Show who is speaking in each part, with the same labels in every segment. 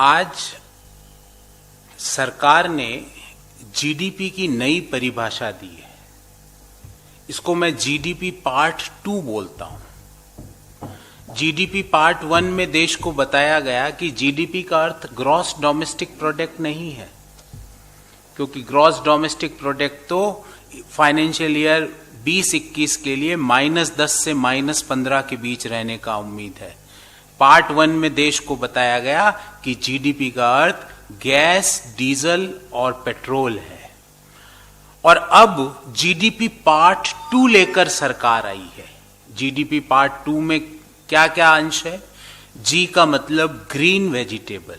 Speaker 1: आज सरकार ने जीडीपी की नई परिभाषा दी है। इसको मैं जीडीपी पार्ट 2 बोलता हूं। जीडीपी पार्ट 1 में देश को बताया गया कि जीडीपी का अर्थ ग्रॉस डोमेस्टिक प्रोडक्ट नहीं है, क्योंकि ग्रॉस डोमेस्टिक प्रोडक्ट तो फाइनेंशियल ईयर 20-21 के लिए -10 से -15 के बीच रहने का उम्मीद है। पार्ट 1 में देश को बताया गया कि जीडीपी का अर्थ गैस, डीजल और पेट्रोल है। और अब जीडीपी पार्ट 2 लेकर सरकार आई है। जीडीपी पार्ट 2 में क्या क्या अंश है? जी का मतलब ग्रीन वेजिटेबल,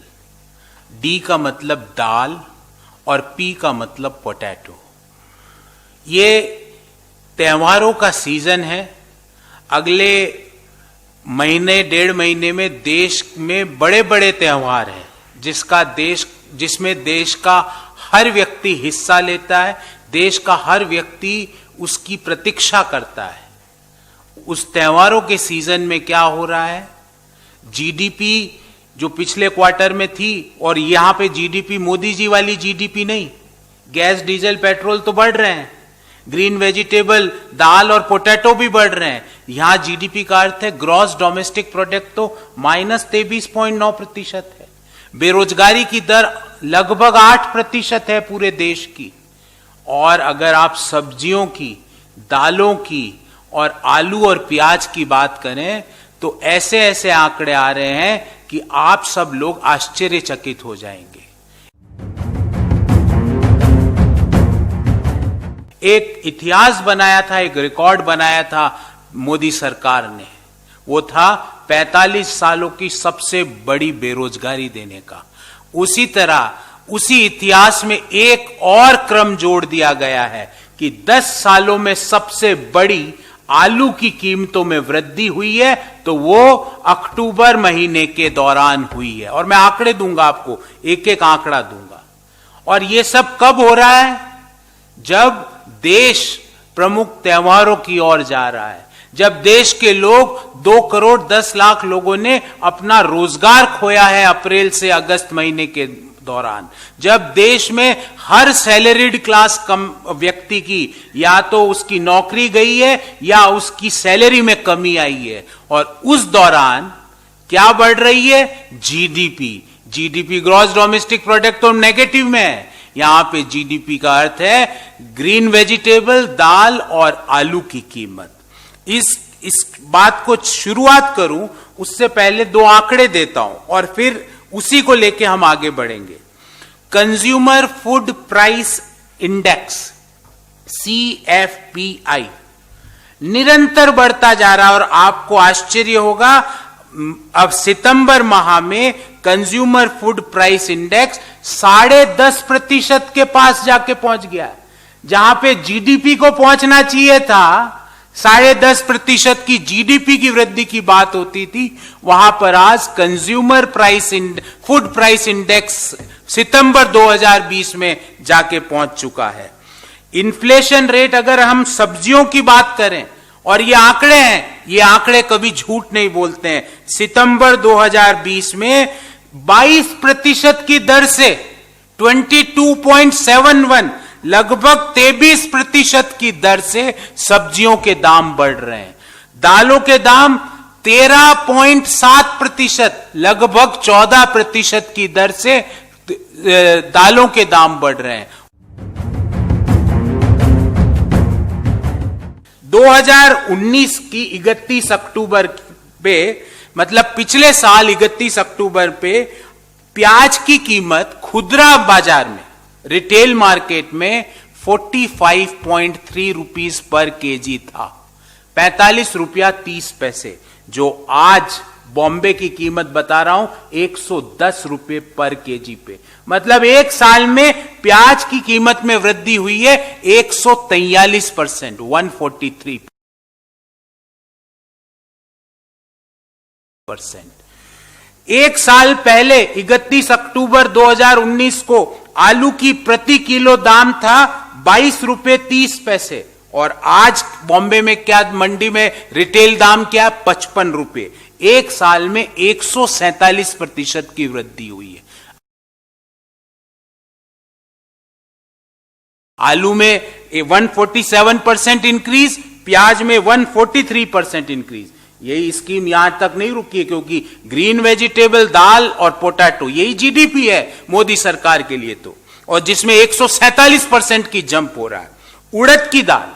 Speaker 1: डी का मतलब दाल और पी का मतलब पोटैटो। ये त्योहारों का सीजन है। अगले महीने 1.5 महीने में देश में बड़े बड़े त्योहार हैं, जिसमें देश का हर व्यक्ति हिस्सा लेता है, देश का हर व्यक्ति उसकी प्रतीक्षा करता है। उस त्योहारों के सीजन में क्या हो रहा है? जीडीपी जो पिछले क्वार्टर में थी, और यहां पे जीडीपी मोदी जी वाली जीडीपी नहीं, गैस, डीजल, पेट्रोल तो बढ़ रहे हैं, ग्रीन वेजिटेबल, दाल और पोटैटो भी बढ़ रहे हैं। यहां जीडीपी का अर्थ है ग्रॉस डोमेस्टिक प्रोडक्ट तो -23.9% है। बेरोजगारी की दर लगभग 8% है पूरे देश की। और अगर आप सब्जियों की, दालों की और आलू और प्याज की बात करें तो ऐसे ऐसे आंकड़े आ रहे हैं कि आप सब लोग आश्चर्यचकित हो जाएंगे। एक इतिहास बनाया था, एक रिकॉर्ड बनाया था मोदी सरकार ने। वो था 45 सालों की सबसे बड़ी बेरोजगारी देने का। उसी तरह उसी इतिहास में एक और क्रम जोड़ दिया गया है कि 10 सालों में सबसे बड़ी आलू की कीमतों में वृद्धि हुई है, तो वो अक्टूबर महीने के दौरान हुई है। और मैं आंकड़े दूंगा आपको, एक एक आंकड़ा दूंगा। और ये सब कब हो रहा है? जब देश प्रमुख त्योहारों की ओर जा रहा है, जब देश के लोग 2 करोड़ 10 लाख लोगों ने अपना रोजगार खोया है अप्रैल से अगस्त महीने के दौरान, जब देश में हर सैलरीड क्लास कम व्यक्ति की या तो उसकी नौकरी गई है या उसकी सैलरी में कमी आई है। और उस दौरान क्या बढ़ रही है? जीडीपी ग्रॉस डोमेस्टिक प्रोडक्ट तो नेगेटिव में है। यहां पे जीडीपी का अर्थ है ग्रीन वेजिटेबल, दाल और आलू की कीमत। इस बात को शुरुआत करूं उससे पहले 2 आंकड़े देता हूं और फिर उसी को लेके हम आगे बढ़ेंगे। Consumer food price index CFPI निरंतर बढ़ता जा रहा है। और आपको आश्चर्य होगा, अब सितंबर माह में कंज्यूमर फूड प्राइस इंडेक्स 10.5% के पास जाके पहुंच गया है। जहां पे जीडीपी को पहुंचना चाहिए था, 10.5% की जीडीपी की वृद्धि की बात होती थी, वहां पर आज कंज्यूमर फूड प्राइस इंडेक्स सितंबर 2020 में जाके पहुंच चुका है। इन्फ्लेशन रेट, अगर हम सब्जियों की बात करें, और ये आंकड़े हैं, ये आंकड़े कभी झूठ नहीं बोलते हैं, सितंबर 2020 में 22% की दर से 22.71, लगभग 23% की दर से सब्जियों के दाम बढ़ रहे हैं। दालों के दाम 13.7%, लगभग 14% की दर से दालों के दाम बढ़ रहे हैं। 2019 की 31 अक्टूबर पे, मतलब पिछले साल 31 अक्टूबर पे प्याज की कीमत खुदरा बाजार में, रिटेल मार्केट में 45.3 रुपीस पर केजी था, 45 रुपया 30 पैसे, जो आज बॉम्बे की कीमत बता रहा हूं 110 रुपए पर केजी पे। मतलब एक साल में प्याज की कीमत में वृद्धि हुई है 143%, 143%। एक साल पहले 31 अक्टूबर 2019 को आलू की प्रति किलो दाम था 22 रुपए 30 पैसे, और आज बॉम्बे में क्या, मंडी में रिटेल दाम क्या? 55 रुपए। एक साल में 147% की वृद्धि हुई है। आलू में 147% इंक्रीज, प्याज में 143% इंक्रीज। यही स्कीम यहां तक नहीं रुकी है, क्योंकि ग्रीन वेजिटेबल, दाल और पोटैटो, यही जीडीपी है मोदी सरकार के लिए तो, और जिसमें 147% की जंप हो रहा है। उड़द की दाल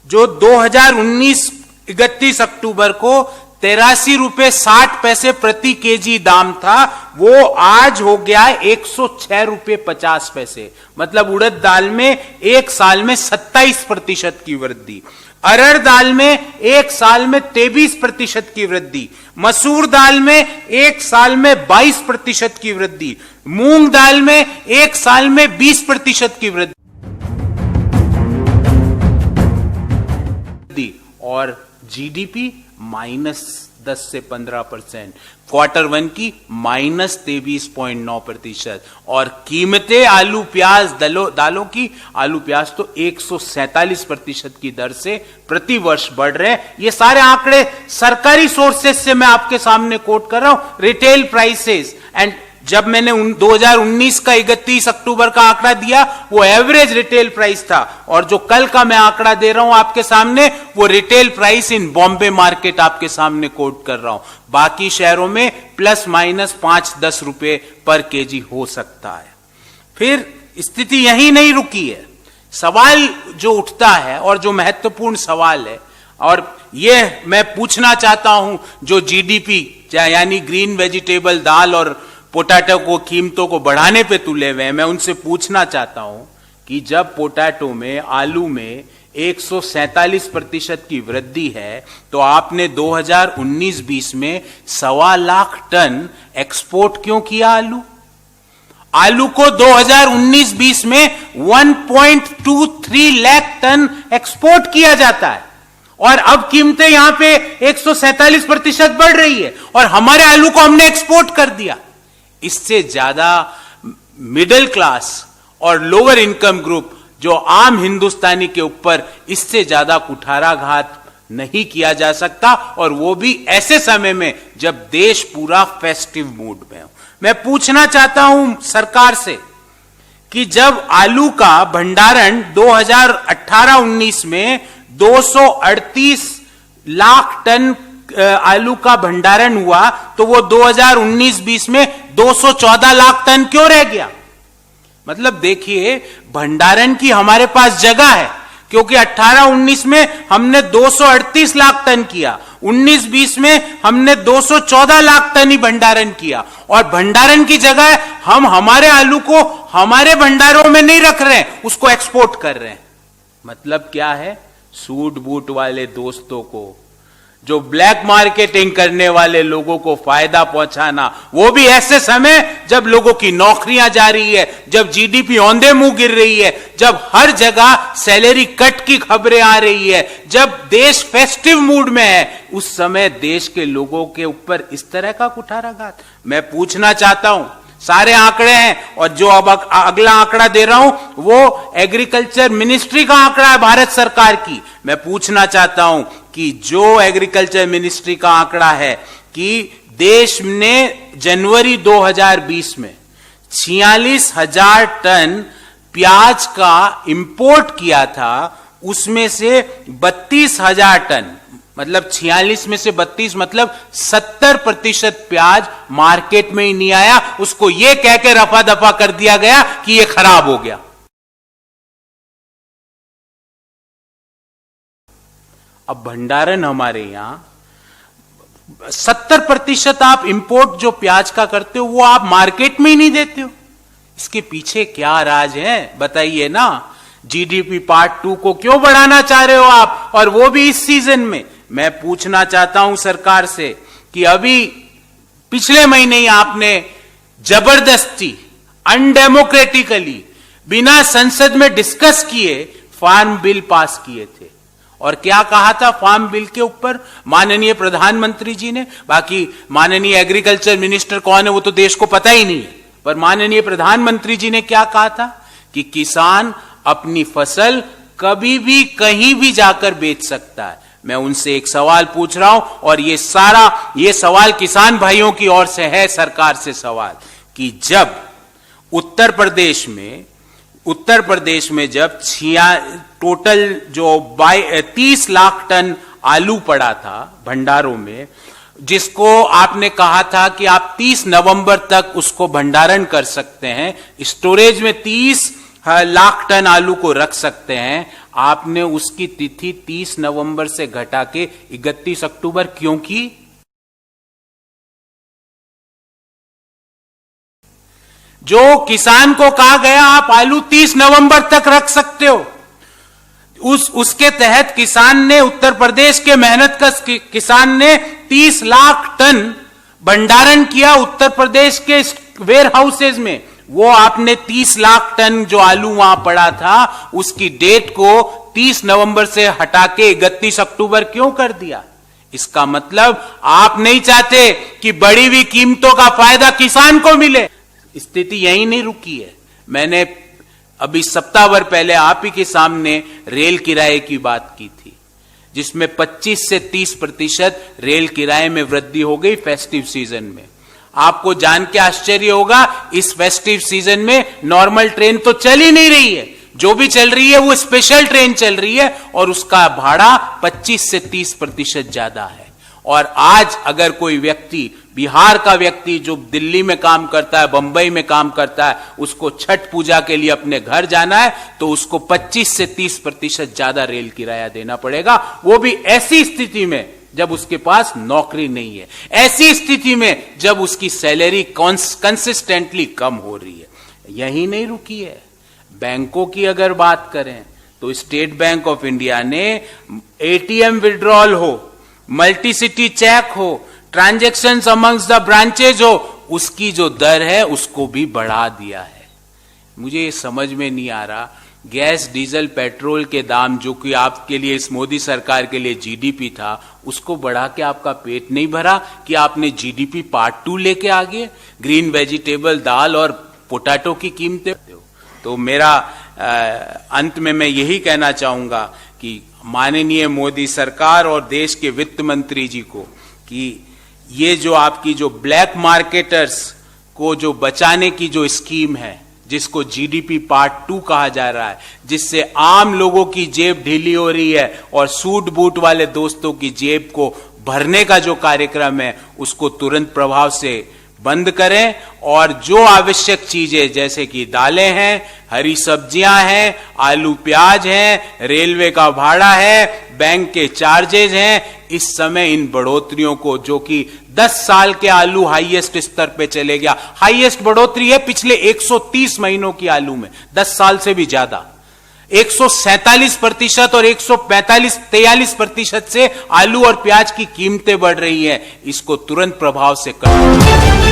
Speaker 1: जो 2019 31 अक्टूबर को 83 रुपए 60 पैसे प्रति केजी दाम था, वो आज हो गया 106 रुपए 50 पैसे। मतलब उड़द दाल में एक साल में 27% की वृद्धि, अरहर दाल में एक साल में 23% की वृद्धि, मसूर दाल में एक साल में 22% की वृद्धि, मूंग दाल में एक साल में 20% की वृद्धि, और जीडीपी -10 से 15%, क्वार्टर 1 की -23.9%, और कीमतें आलू प्याज दालों की, आलू प्याज तो 147% की दर से प्रति वर्ष बढ़ रहे हैं। ये सारे आंकड़े सरकारी सोर्सेस से मैं आपके सामने कोट कर रहा हूं, रिटेल प्राइसेस। एंड जब मैंने 2019 का 31 अक्टूबर का आंकड़ा दिया, वो एवरेज रिटेल प्राइस था, और जो कल का मैं आंकड़ा दे रहा हूं आपके सामने, वो retail price in Bombay market आपके सामने कोट कर रहा हूं। बाकी शहरों में ±5-10 रुपए पर केजी हो सकता है। फिर स्थिति यहीं नहीं रुकी है। सवाल जो उठता है, और जो महत्वपूर्ण सवाल है, और यह मैं पूछना चाहता हूं, जो जीडीपी यानी ग्रीन वेजिटेबल, दाल और पोटैटो को कीमतों को बढ़ाने पे तुले हुए हैं, मैं उनसे पूछना चाहता हूं कि जब पोटैटो में, आलू में 147% की वृद्धि है, तो आपने 2019-20 में 1.25 लाख टन एक्सपोर्ट क्यों किया आलू? आलू को 2019-20 में 1.23 लाख टन एक्सपोर्ट किया जाता है, और अब कीमतें यहां पे 147% बढ़ रही है, और हमारे आलू को हमने एक्सपोर्ट कर दिया। इससे ज्यादा मिडिल क्लास और लोअर इनकम ग्रुप, जो आम हिंदुस्तानी के ऊपर, इससे ज्यादा कुठाराघात नहीं किया जा सकता, और वो भी ऐसे समय में जब देश पूरा फेस्टिव मूड में हो। मैं पूछना चाहता हूं सरकार से कि जब आलू का भंडारण 2018-19 में 238 लाख टन आलू का भंडारण हुआ, तो वो 2019-20 में 214 लाख टन क्यों रह गया? मतलब देखिए, भंडारण की हमारे पास जगह है, क्योंकि 18-19 में हमने 238 लाख टन किया, 19-20 में हमने 214 लाख टन ही भंडारण किया, और भंडारण की जगह हम हमारे आलू को हमारे भंडारों में नहीं रख रहे हैं, उसको एक्सपोर्ट कर रहे हैं। मतलब क्या है? सूट बूट वाले दोस्तों को, जो ब्लैक मार्केटिंग करने वाले लोगों को फायदा पहुंचाना, वो भी ऐसे समय जब लोगों की नौकरियां जा रही है, जब जीडीपी औंधे मुंह गिर रही है, जब हर जगह सैलरी कट की खबरें आ रही है, जब देश फेस्टिव मूड में है, उस समय देश के लोगों के ऊपर इस तरह का कुठाराघात। मैं पूछना चाहता हूं, सारे आंकड़े हैं, और जो अब अगला आंकड़ा दे रहा हूं वो एग्रीकल्चर मिनिस्ट्री का आंकड़ा है, भारत सरकार की। मैं पूछना चाहता हूं कि जो एग्रीकल्चर मिनिस्ट्री का आंकड़ा है कि देश ने जनवरी 2020 में 46,000 टन प्याज का इंपोर्ट किया था, उसमें से 32,000 टन, मतलब 46 में से 32, मतलब 70% प्याज मार्केट में ही नहीं आया। उसको यह कह के रफा दफा कर दिया गया कि यह खराब हो गया। अब भंडारण हमारे यहां 70% आप इंपोर्ट जो प्याज का करते हो, वो आप मार्केट में ही नहीं देते हो। इसके पीछे क्या राज है बताइए ना। जीडीपी पार्ट 2 को क्यों बढ़ाना चाह रहे हो आप, और वो भी इस सीजन में? मैं पूछना चाहता हूं सरकार से कि अभी पिछले महीने ही आपने जबरदस्ती, अनडेमोक्रेटिकली, बिना संसद में डिस्कस किए फार्म बिल पास किए थे। और क्या कहा था फार्म बिल के ऊपर माननीय प्रधानमंत्री जी ने? बाकी माननीय एग्रीकल्चर मिनिस्टर कौन है वो तो देश को पता ही नहीं है, पर माननीय प्रधानमंत्री जी ने क्या कहा था कि किसान अपनी फसल कभी भी कहीं भी जाकर बेच सकता है। मैं उनसे एक सवाल पूछ रहा हूं, और ये सवाल किसान भाइयों की ओर से है, सरकार से सवाल, कि जब उत्तर प्रदेश में उत्तर प्रदेश में जब टोटल जो 30 लाख टन आलू पड़ा था भंडारों में, जिसको आपने कहा था कि आप 30 नवंबर तक उसको भंडारण कर सकते हैं, स्टोरेज में 30 लाख टन आलू को रख सकते हैं, आपने उसकी तिथि 30 नवंबर से घटा के 31 अक्टूबर क्यों की? जो किसान को कहा गया आप आलू 30 नवंबर तक रख सकते हो, उसके तहत किसान ने, उत्तर प्रदेश के मेहनत का किसान ने 30 लाख टन भंडारण किया उत्तर प्रदेश के वेयर हाउसेज में। वो आपने 30 लाख टन जो आलू वहां पड़ा था उसकी डेट को 30 नवंबर से हटा के 31 अक्टूबर क्यों कर दिया? इसका मतलब आप नहीं चाहते कि बढ़ी हुई कीमतों का फायदा किसान को मिले। स्थिति यही नहीं रुकी है। मैंने अभी सप्ताह भर पहले आप ही के सामने रेल किराए की बात की थी, जिसमें 25 से 30% रेल किराए में वृद्धि हो गई फेस्टिव सीजन में। आपको जान के आश्चर्य होगा, इस फेस्टिव सीजन में नॉर्मल ट्रेन तो चल ही नहीं रही है, जो भी चल रही है वो स्पेशल ट्रेन चल रही है और उसका भाड़ा 25 से 30% ज्यादा है। और आज अगर कोई व्यक्ति, बिहार का व्यक्ति जो दिल्ली में काम करता है, बंबई में काम करता है, उसको छठ पूजा के लिए अपने घर जाना है तो उसको 25 से 30% ज्यादा रेल किराया देना पड़ेगा, वो भी ऐसी स्थिति में जब उसके पास नौकरी नहीं है, ऐसी स्थिति में जब उसकी सैलरी कंसिस्टेंटली कम हो रही है। यही नहीं रुकी है। बैंकों की अगर बात करें तो स्टेट बैंक ऑफ इंडिया ने एटीएम विड्रॉल हो, मल्टी सिटी चेक हो, ट्रांजैक्शंस अमंग्स द ब्रांचेज हो, उसकी जो दर है उसको भी बढ़ा दिया है। मुझे ये समझ में नहीं आ रहा, गैस डीजल पेट्रोल के दाम जो कि आपके लिए, इस मोदी सरकार के लिए जीडीपी था, उसको बढ़ा के आपका पेट नहीं भरा कि आपने जीडीपी पार्ट 2 लेके आ गए? ग्रीन वेजिटेबल, दाल और पोटैटो की कीमतें। तो मेरा अंत में मैं यही कहना चाहूंगा कि माननीय मोदी सरकार और देश के वित्त मंत्री जी को कि ये जो आपकी जो ब्लैक मार्केटर्स को जो बचाने की जो स्कीम है, जिसको जीडीपी पार्ट 2 कहा जा रहा है, जिससे आम लोगों की जेब ढीली हो रही है और सूट बूट वाले दोस्तों की जेब को भरने का जो कार्यक्रम है, उसको तुरंत प्रभाव से बंद करें और जो आवश्यक चीजें जैसे कि दालें हैं, हरी सब्जियां हैं, आलू प्याज हैं, रेलवे का भाड़ा है, बैंक के चार्जेज हैं, इस समय इन बढ़ोतरियों को, जो कि 10 साल के आलू हाईएस्ट स्तर पे चले गया, हाईएस्ट बढ़ोतरी है पिछले 130 महीनों की आलू में, 10 साल से भी ज्यादा, 147% और 143% से आलू और प्याज की कीमतें बढ़ रही हैं। इसको तुरंत प्रभाव से कर